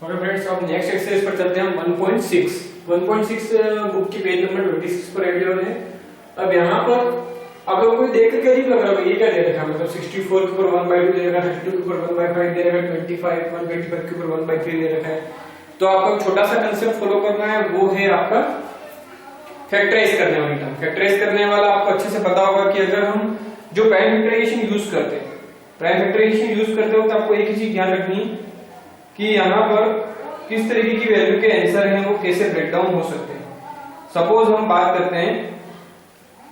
Okay friends, अब next exercise पर चलते हैं हम 1.6 बुक की पेज नंबर 26 पर रेडी हो रहे हैं। अब यहाँ पर आप लोगों को देख के अजीब लग रहा है, ये क्या दे रखा है, मतलब 64 के ऊपर 1/2 दे रखा है, 32 के ऊपर 1/5 दे रखा है, 25 125 के ऊपर 1/3 दे रखा है। तो आपको एक छोटा सा कंसेप्ट फॉलो करना है, वो है आपका फैक्टराइज करने वाली टर्म। फैक्टराइज करने वाला आपको अच्छे से पता होगा कि अगर हम जो प्राइम फैक्टराइजेशन यूज करते हैं, प्राइम फैक्टराइजेशन यूज करते हो तो आपको एक ही चीज ध्यान रखनी है कि यहाँ पर किस तरीके की वैल्यू के आंसर हैं वो कैसे ब्रेक डाउन हो सकते हैं। सपोज हम बात करते हैं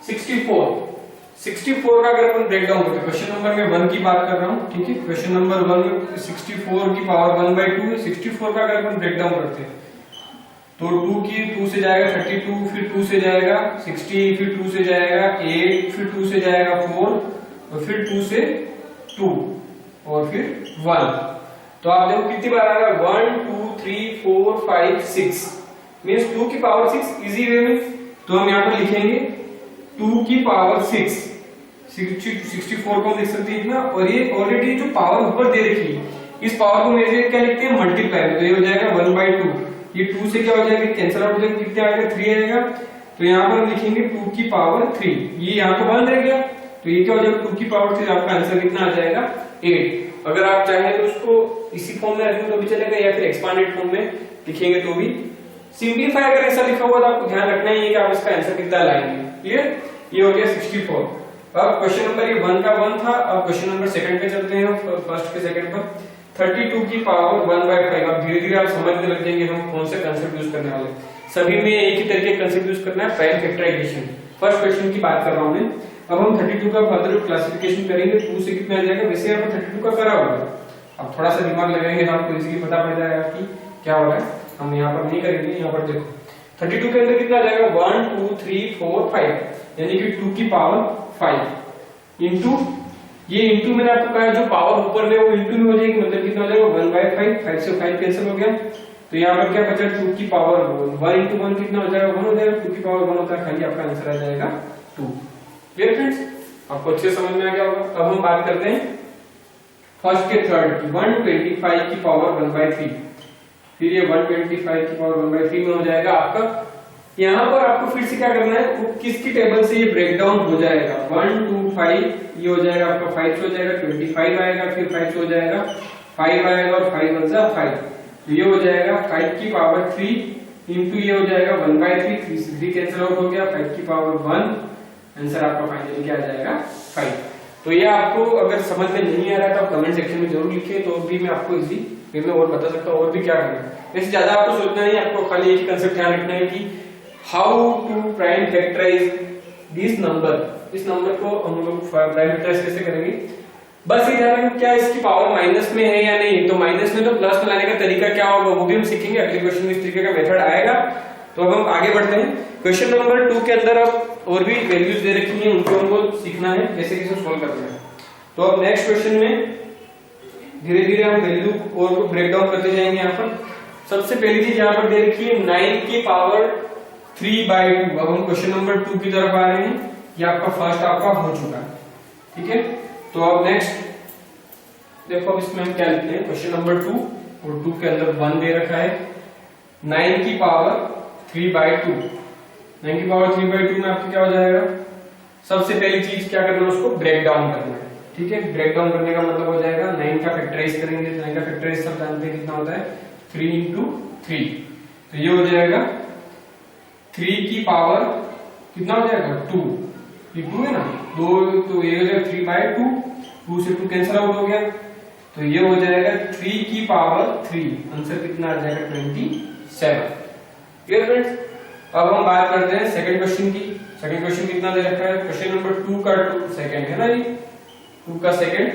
64 का अगर अपन ब्रेक डाउन करते हैं, क्वेश्चन नंबर में 1 की बात कर रहा हूँ, ठीक है। क्वेश्चन नंबर 1 में 64 की पावर 1/2 है। 64 का अगर अपन ब्रेक डाउन करते हैं तो 2 से जाएगा 32, फिर 2 से जाएगा 60, फिर 2 से जाएगा 8, फिर 2 से जाएगा 4, और फिर 2 से 2 और फिर 1। तो आप देखो कितनी बार आ रहा है, 1 2 3 4 5 6 मीन्स 2 की पावर 6 इजी वे में। तो हम यहाँ पर लिखेंगे 2 की पावर 6, 64 को हम लिख सकते हैं इतना। और ये ऑलरेडी जो पावर ऊपर दे रखी है, इस पावर को मेरे क्या लिखते हैं, मल्टीप्लाई। तो ये हो जाएगा 1/2, ये 2 से क्या हो जाएगा, कैंसिल आउट हो जाएगा, कितने आएगा, 3 आएगा। तो यहाँ पर हम लिखेंगे 2 की पावर 3, ये यहाँ पर 1 रह गया, तो ये क्या हो जाएगा 2 की पावर 3, आपका आंसर कितना आ जाएगा 8। अगर आप चाहें तो उसको इसी फॉर्म में रखें तो भी चलेगा, या फिर एक्सपांडेड फॉर्म में लिखेंगे तो भी। सिंपलीफाई अगर ऐसा लिखा हुआ तो आपको ध्यान रखना ही है कि आप इसका आंसर कितना लाएंगे। क्लियर, ये हो गया 64। अब क्वेश्चन नंबर ये 1 का 1 था। अब क्वेश्चन नंबर सेकंड पे चलते हैं, फर्स्ट के सेकंड पर 32 की पावर 1/5। अब धीरे धीरे आप समझने लग जाएंगे हम कौन से कंसेप्ट यूज करने वाले। सभी में एक ही तरीके का कंसेप्ट यूज करना है, प्राइम फैक्टराइजेशन। फर्स्ट क्वेश्चन की बात कर रहा हूं मैं। अब हम 32 का फर्दर क्लासिफिकेशन करेंगे, 2 से कितना आ जाएगा, वैसे यहाँ पर 32 का करा हुआ है। अब थोड़ा सा दिमाग लगाएंगे तो आपको इजीली पता पड़ जाएगा कि क्या हो रहा है। हम यहाँ पर नहीं करेंगे, यहाँ पर देखो 32 के अंदर कितना आ जाएगा, 1 2 3 4 5, यानी कि 2 की पावर 5 इंटू ये इंटू मैंने आपको कहा जो पावर ऊपर में वो इंटू में हो जाएगी, मतलब कितना हो जाएगा 1/5। 5 से 5 कैंसिल हो गया, तो यहाँ पर क्या बचा, 2 की पावर 1 इंटू 1 कितना हो जाएगा, 1 हो जाएगा। 2 की पावर 1 होता है, खाली आपका आंसर आ जाएगा 2। क्लियर फ्रेंड्स, आपको अच्छे समझ में आ गया होगा। अब हम बात करते हैं फर्स्ट के थर्ड की, 125 की पावर 1/3। फिर ये 125 की पावर 1/3 में हो जाएगा आपका। यहाँ पर आपको फिर से क्या करना है, वो किसकी टेबल से ये ब्रेक डाउन हो जाएगा, 1 2 5 ये हो जाएगा आपका 5 से हो जाएगा, 25 आएगा, फिर 5 से हो जाएगा 5 आएगा, और 5 1 जा 5, तो ये हो जाएगा 5 की पावर 3 इंटू ये हो जाएगा 1/3, 3 कैंसिल आउट हो गया, 5 की पावर 1, आंसर आपका फाइनली क्या आ जाएगा 5। तो ये आपको अगर समझ में नहीं आ रहा है तो आप कमेंट सेक्शन में जरूर लिखिए, तो भी मैं आपको इजी वे में और बता सकता हूँ और भी क्या करना है। वैसे ज्यादा आपको सोचना नहीं, आपको खाली एक ही कंसेप्ट ध्यान रखना है कि how to prime factorise this number. इस नंबर को हम लोग प्राइम फैक्टराइज कैसे करेंगे, बस ये ध्यान रखें क्या इसकी पावर माइनस में है या नहीं। तो माइनस में तो प्लस में लाने का तरीका क्या होगा वो भी हम सीखेंगे, अगले क्वेश्चन में इस तरीके का मेथड आएगा। तो अब हम आगे बढ़ते हैं। क्वेश्चन नंबर 2 के अंदर अब और भी वैल्यूज दे रखी हैं, उनको हमको सीखना है कैसे कैसे सोल्व करना है। तो अब नेक्स्ट क्वेश्चन में धीरे धीरे हम वैल्यू और ब्रेक डाउन करते जाएंगे। यहाँ पर सबसे पहली चीज यहाँ पर दे रखी है 9 की पावर 3/2। अब हम क्वेश्चन नंबर 2 की तरफ आ रहे हैं, ये आपका फर्स्ट आपका हो चुका है, ठीक है। तो अब नेक्स्ट देखो, अब इसमें हम क्या लिखते हैं, क्वेश्चन नंबर 2 और 2 के अंदर 1 दे रखा है, 9 की पावर 3/2। 9 की पावर 3/2 में आपको क्या हो जाएगा, सबसे पहली चीज क्या करना है, उसको ब्रेक डाउन करना है, ठीक है। ब्रेक डाउन करने का मतलब हो जाएगा 9 का फैक्टराइज करेंगे, 9 का फैक्टराइज सब जानते हैं कितना होता है, 3 इंटू 3। तो ये हो जाएगा 3 की पावर कितना हो जाएगा 2, ये 2 है ना, 2, तो ये हो जाएगा 3/2, 2 से 2 कैंसिल आउट हो गया, तो ये हो जाएगा 3 की पावर 3, आंसर कितना आ जाएगा 27। क्लियर फ्रेंड्स, अब हम बात करते हैं सेकंड क्वेश्चन की। सेकंड क्वेश्चन कितना दे रखा है, क्वेश्चन नंबर 2 का 2 सेकंड है ना जी, 2 का सेकंड।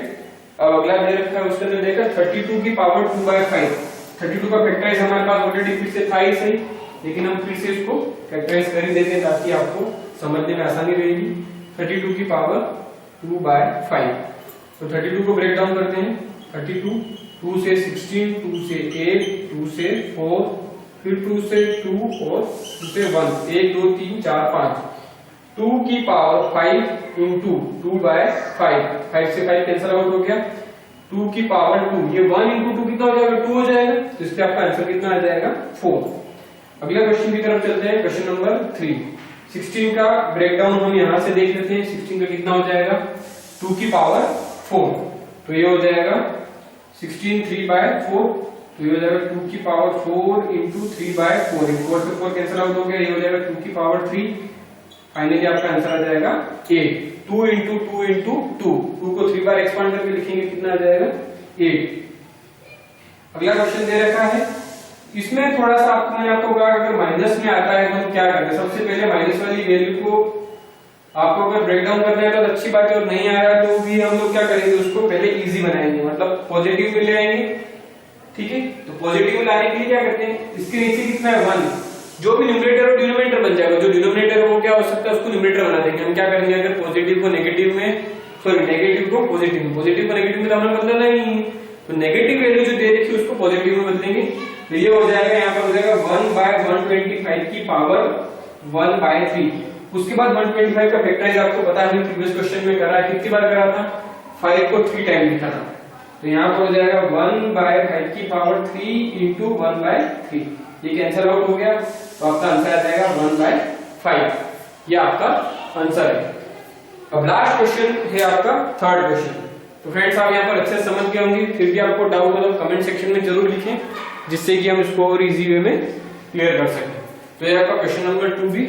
अब अगला दे रखा है, उसके अंदर देखा 32 की पावर 2/5। 32 का फैक्टराइज हमारे पास ऑलरेडी फिर से था ही सही, लेकिन हम फिर से इसको फैक्टराइज कर ही देते हैं ताकि आपको समझने में आसानी रहेगी। 32 की पावर 2/5। तो 32 को ब्रेक डाउन करते हैं, 32 2 से 16, 2 से 8, 2 से 4, फिर 2 से 2 और 2 से 1, 1 2 3 4 5, 2 की पावर 5 इंटू 2/5, 5 से 5 कैंसिल आउट हो गया, 2 की पावर 2, ये 1 इंटू 2 कितना हो जाएगा, 2 हो जाएगा, तो इसलिए आपका आंसर कितना आ जाएगा 4। अगला क्वेश्चन की तरफ चलते हैं, क्वेश्चन नंबर 3। 16 का ब्रेकडाउन हम यहां से देख लेते हैं। 16 का कितना हो जाएगा 2 की पावर 4, तो ये हो जाएगा 16 3/4, तो ये हो जाएगा 2 की पावर 4 इंटू 3/4, 4 से 4 कैंसिल आउट हो गया, ये हो जाएगा 2 की पावर 3। फाइनली आपका आंसर आ जाएगा 8। 2 इंटू 2 इंटू 2, 2 को 3 बार एक्सपांड करके लिखेंगे, कितना आ जाएगा 8। अगला क्वेश्चन दे रखा है, इसमें थोड़ा सा मैंने आपको कहा अगर माइनस में आता है तो क्या करते हैं। सबसे पहले माइनस वाली वैल्यू को आपको अगर ब्रेक डाउन करना है तो अच्छी बात है, और नहीं आया तो भी हम लोग क्या करेंगे, उसको पहले इजी बनाएंगे, मतलब पॉजिटिव में ले आएंगे। ठीक है, तो पॉजिटिव में लाने के लिए क्या करते हैं, इसके नीचे कितना है 1, जो भी न्यूमरेटर और डिनोमिनेटर बन जाएगा, जो डिनोमिनेटर है वो क्या हो सकता है, उसको न्यूमरेटर बना देंगे। हम क्या करेंगे, अगर पॉजिटिव को नेगेटिव में, सॉरी नेगेटिव को पॉजिटिव में, पॉजिटिव को नेगेटिव में तो हमने बदलना ही नहीं, तो नेगेटिव वैल्यू जो दे रखी है उसको पॉजिटिव में बदलेंगे। तो ये हो जाएगा, यहाँ पर हो जाएगा 1/125 की पावर 1/3। उसके बाद 125 का फैक्टराइज आपको पता है, प्रीवियस क्वेश्चन में करा है, कितनी बार करा था, 5 को 3 टाइम लिखा था। तो यहाँ पर हो जाएगा 1/5 की पावर 3 इंटू 1/3, ये कैंसिल आउट हो गया, तो आपका आंसर आ जाएगा 1/5। ये आपका आंसर है। अब लास्ट क्वेश्चन है आपका थर्ड क्वेश्चन। तो फ्रेंड्स आप यहाँ पर अच्छे से समझ गए होंगे, फिर भी आपको डाउट हो तो कमेंट सेक्शन में जरूर लिखें, जिससे कि हम इसको और इजी वे में क्लियर कर सकें। तो ये आपका क्वेश्चन नंबर 2 भी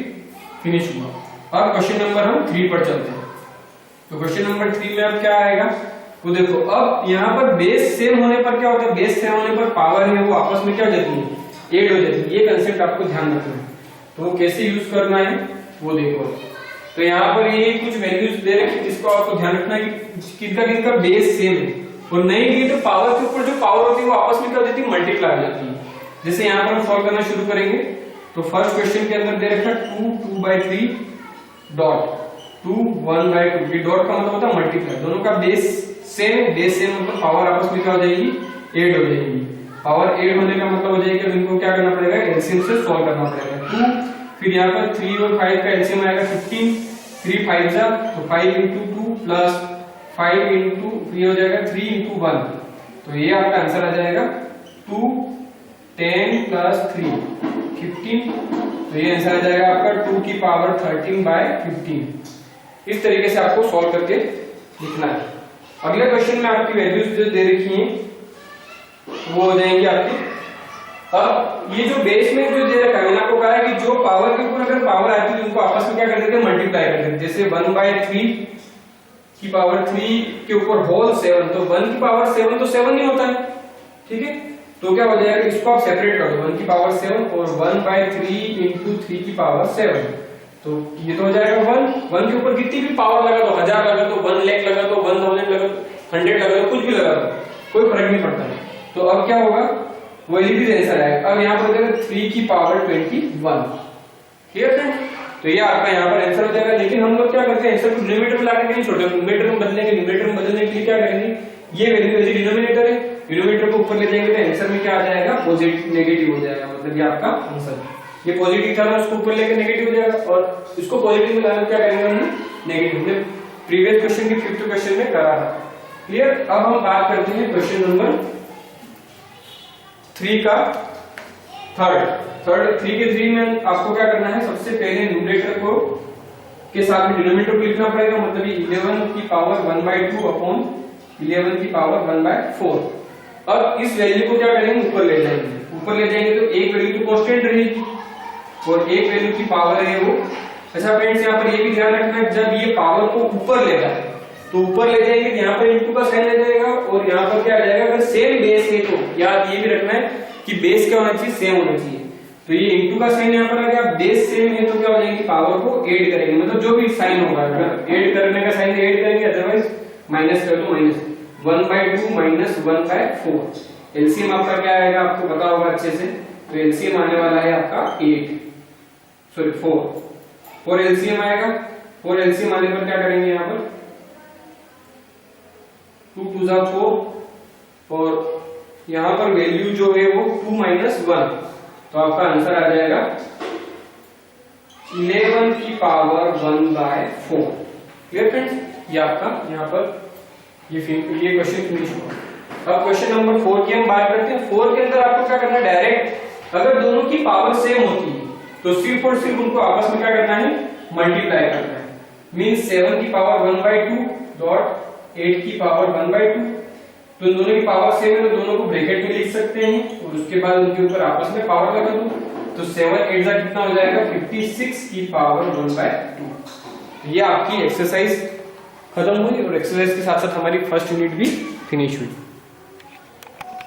फिनिश हुआ। अब क्वेश्चन नंबर हम 3 पर चलते हैं। तो क्वेश्चन नंबर 3 में अब क्या आएगा, तो देखो अब यहाँ पर बेस सेम होने पर क्या होता है, बेस सेम होने पर पावर है वो आपस में क्या हो जाती है, ऐड हो जाती है। ये कंसेप्ट आपको ध्यान रखना है, तो कैसे यूज करना है वो देखो। तो यहाँ पर ये कुछ वैल्यूज दे रखी, जिसको आपको ध्यान रखना है कि किनका बेस सेम है, और नहीं भी तो पावर के ऊपर जो पावर होती है वो आपस में क्या हो जाती है, मल्टीप्लाई हो जाती है। जैसे यहाँ पर हम सॉल्व करना शुरू करेंगे, तो फर्स्ट क्वेश्चन के अंदर दे रखा 2 2/3 डॉट 2 1/2, ये डॉट का मतलब होता है मल्टीप्लाई, दोनों का बेस सेम मतलब पावर आपस में क्या हो जाएगी, ऐड हो जाएगी। पावर ऐड होने का मतलब हो जाएगा इनको क्या करना पड़ेगा, एलसीएम से सॉल्व करना पड़ेगा। 2 फिर यहाँ पर 3 और 5 का एलसीएम आएगा 15, 3 5 जा तो 5 इंटू 2 प्लस 5 इंटू ये हो जाएगा 3 इंटू 1, तो ये आपका आंसर आ जाएगा 2 10 प्लस 3 15, तो ये आंसर आ जाएगा आपका 2 की पावर 13/15। इस तरीके से आपको सॉल्व करके लिखना है। अगले क्वेश्चन में आपकी वैल्यूज जो दे रखी हैं वो हो जाएंगी आपकी। अब ये जो बेस में जो दे रखा है, मैंने आपको कहा है कि जो पावर के ऊपर अगर पावर आती है उनको आपस में क्या कर देते हैं, मल्टीप्लाई कर देते हैं। जैसे 1/3 की पावर 3 के ऊपर होल 7, तो 1 की पावर 7 तो 7 नहीं होता है, ठीक है, तो क्या हो जाएगा, इसको आप सेपरेट कर दो, 1 की पावर 7 और 1/3 इंटू 3 की पावर 7, तो ये तो हो जाएगा 1 के ऊपर कितनी भी पावर लगा दो, 1000 लगा दो, 1 लाख लगा दो, 1000 लगा दो, 100 लगा दो, कुछ भी लगा दो, कोई फर्क नहीं पड़ता है। तो अब क्या होगा, वही भी आंसर आएगा। अब यहाँ पर हो जाएगा 3 की पावर 21, क्लियर है। तो ये आपका यहाँ पर आंसर हो जाएगा। लेकिन हम लोग क्या करते हैं, आंसर को डिनोमिनेटर में लाने के लिए छोटे न्यूमरेटर में बदलेंगे, न्यूमरेटर में बदलने के लिए क्या करेंगे, ये वैल्यू यदि डिनोमिनेटर है, डिनोमिनेटर को ऊपर ले जाएंगे तो आंसर में क्या आ जाएगा, पॉजिटिव नेगेटिव हो जाएगा, मतलब ये आपका आंसर। ये पॉजिटिव था ना, उसको ऊपर लेकर नेगेटिव हो जाएगा, और इसको पॉजिटिव में लाने क्या करेंगे हमने, नेगेटिव। प्रीवियस क्वेश्चन की 5th क्वेश्चन में करा था, क्लियर। अब हम बात करते हैं क्वेश्चन नंबर 3 का थर्ड 3 के 3 में आपको क्या करना है, सबसे पहले न्यूमरेटर को के साथ में डिनोमिनेटर को लिखना पड़ेगा, मतलब ये 11 की पावर 1/2 अपॉन 11 की पावर 1/4। अब इस वैल्यू को क्या करेंगे, ऊपर ले जाएंगे, तो एक वैल्यू तो कांस्टेंट रहेगी और एक वैल्यू की पावर है वो। अच्छा फ्रेंड्स, यहाँ पर ये भी ध्यान रखना है, जब ये पावर को ऊपर ले जाए तो ऊपर ले जाएंगे, यहाँ पर इंटू का साइन आ जाएगा, और यहाँ पर क्या आ जाएगा, अगर सेम बेस है तो याद ये भी रखना है कि बेस क्या होना चाहिए, सेम होना चाहिए। तो ये इंटू का साइन यहाँ पर आ गया, बेस सेम है तो क्या हो जाएगी, पावर को ऐड करेंगे, मतलब जो भी साइन होगा, अगर ऐड करने का साइन ऐड करेंगे, अदरवाइज माइनस कर दो, माइनस 1/2 माइनस 1/4। एलसीएम आपका क्या आएगा, आपको पता होगा अच्छे से, तो एलसीएम आने वाला है आपका 4 एलसीएम आएगा। 4 एलसीएम आने पर क्या करेंगे, यहाँ पर 2 2 जा 4, और यहाँ पर वैल्यू जो है वो 2 - 1, तो आपका आंसर आ जाएगा 11 की पावर 1/4। क्लियर फ्रेंड्स, ये आपका यहाँ पर ये क्वेश्चन फिनिश हुआ। अब क्वेश्चन नंबर 4 की हम बात करते हैं। 4 के अंदर आपको क्या करना है, डायरेक्ट अगर दोनों की पावर सेम होती है तो सिर्फ और सिर्फ उनको आपस में क्या करना है, मल्टीप्लाई करना है। मींस 7 की पावर 1/2 डॉट 8 की पावर 1/2, तो इन दोनों की पावर सेम है तो दोनों को ब्रैकेट में लिख सकते हैं और उसके बाद उनके ऊपर आपस में पावर लगा दो, तो 7 8 जा कितना हो जाएगा, 56 की पावर 1/2। ये आपकी एक्सरसाइज खत्म हुई और एक्सरसाइज के साथ साथ हमारी फर्स्ट यूनिट भी फिनिश हुई।